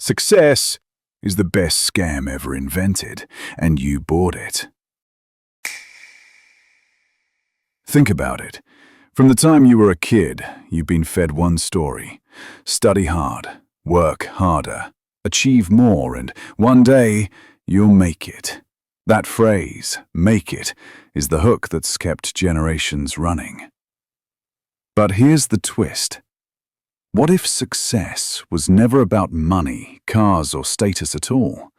Success is the best scam ever invented, and you bought it. Think about it. From the time you were a kid, you've been fed one story. Study hard, work harder, achieve more, and one day you'll make it. That phrase, make it, is the hook that's kept generations running. But here's the twist. What if success was never about money, cars, or status at all?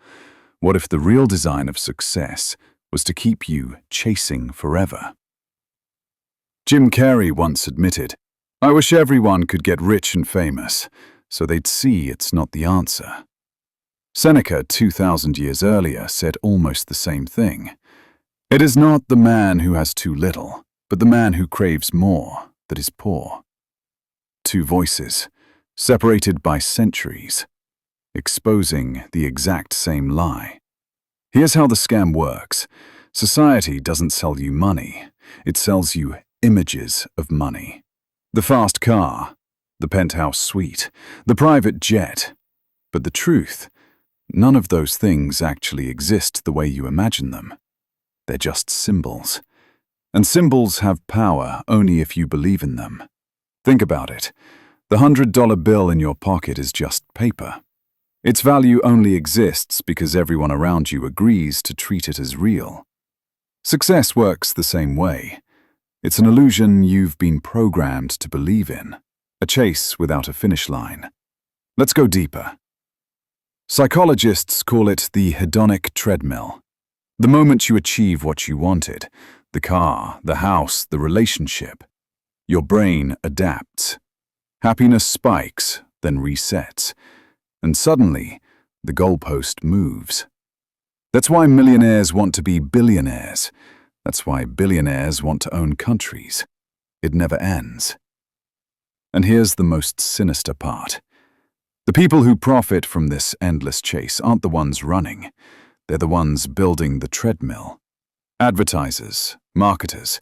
What if the real design of success was to keep you chasing forever? Jim Carrey once admitted, "I wish everyone could get rich and famous, so they'd see it's not the answer." Seneca, 2,000 years earlier, said almost the same thing. It is not the man who has too little, but the man who craves more that is poor. Two voices, separated by centuries, exposing the exact same lie. Here's how the scam works. Society doesn't sell you money. It sells you images of money. The fast car, the penthouse suite, the private jet. But the truth, none of those things actually exist the way you imagine them. They're just symbols. And symbols have power only if you believe in them. Think about it. The $100 bill in your pocket is just paper. Its value only exists because everyone around you agrees to treat it as real. Success works the same way. It's an illusion you've been programmed to believe in, a chase without a finish line. Let's go deeper. Psychologists call it the hedonic treadmill. The moment you achieve what you wanted, the car, the house, the relationship, your brain adapts. Happiness spikes, then resets, and suddenly the goalpost moves. That's why millionaires want to be billionaires. That's why billionaires want to own countries. It never ends. And here's the most sinister part. The people who profit from this endless chase aren't the ones running. They're the ones building the treadmill. Advertisers, marketers,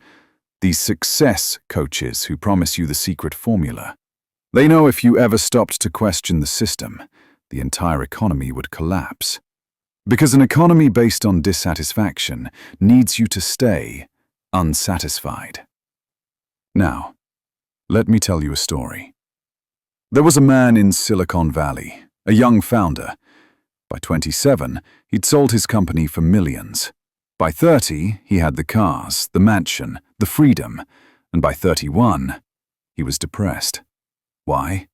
these success coaches who promise you the secret formula. They know if you ever stopped to question the system, the entire economy would collapse. Because an economy based on dissatisfaction needs you to stay unsatisfied. Now, let me tell you a story. There was a man in Silicon Valley, a young founder. By 27, he'd sold his company for millions. By 30, he had the cars, the mansion, the freedom, and by 31, he was depressed. Why?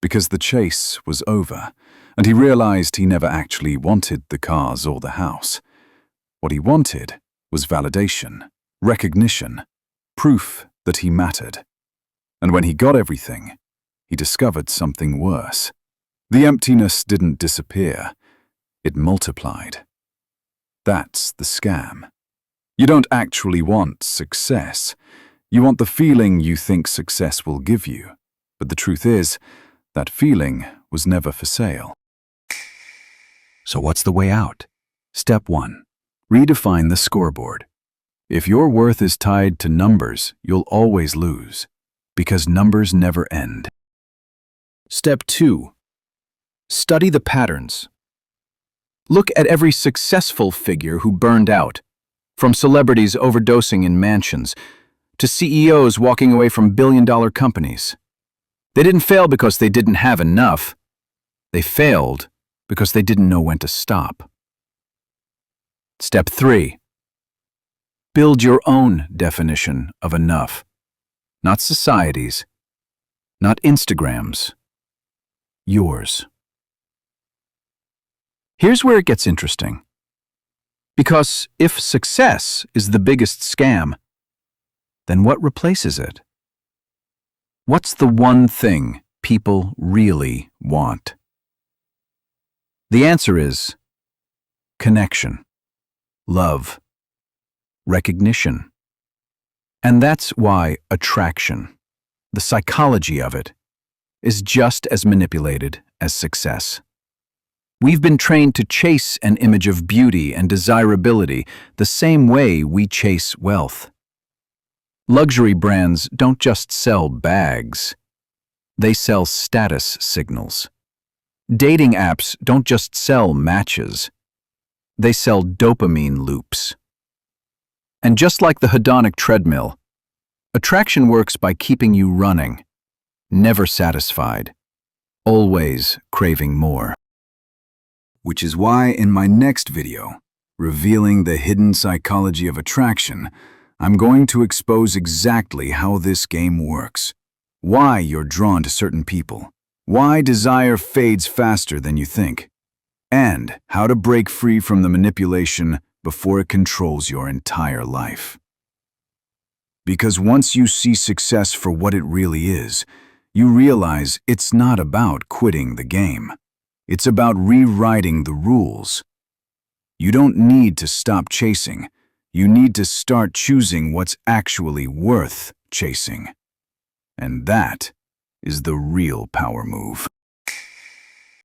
Because the chase was over, and he realized he never actually wanted the cars or the house. What he wanted was validation, recognition, proof that he mattered. And when he got everything, he discovered something worse. The emptiness didn't disappear, it multiplied. That's the scam. You don't actually want success. You want the feeling you think success will give you. But the truth is, that feeling was never for sale. So what's the way out? Step 1. Redefine the scoreboard. If your worth is tied to numbers, you'll always lose, because numbers never end. Step 2. Study the patterns. Look at every successful figure who burned out, from celebrities overdosing in mansions to CEOs walking away from billion-dollar companies. They didn't fail because they didn't have enough. They failed because they didn't know when to stop. Step 3. Build your own definition of enough. Not society's, not Instagram's. Yours. Here's where it gets interesting. Because if success is the biggest scam, then what replaces it? What's the one thing people really want? The answer is connection, love, recognition. And that's why attraction, the psychology of it, is just as manipulated as success. We've been trained to chase an image of beauty and desirability the same way we chase wealth. Luxury brands don't just sell bags, they sell status signals. Dating apps don't just sell matches. They sell dopamine loops. And just like the hedonic treadmill, attraction works by keeping you running, never satisfied, always craving more. Which is why in my next video, revealing the hidden psychology of attraction, I'm going to expose exactly how this game works, why you're drawn to certain people, why desire fades faster than you think, and how to break free from the manipulation before it controls your entire life. Because once you see success for what it really is, you realize it's not about quitting the game. It's about rewriting the rules. You don't need to stop chasing. You need to start choosing what's actually worth chasing. And that is the real power move.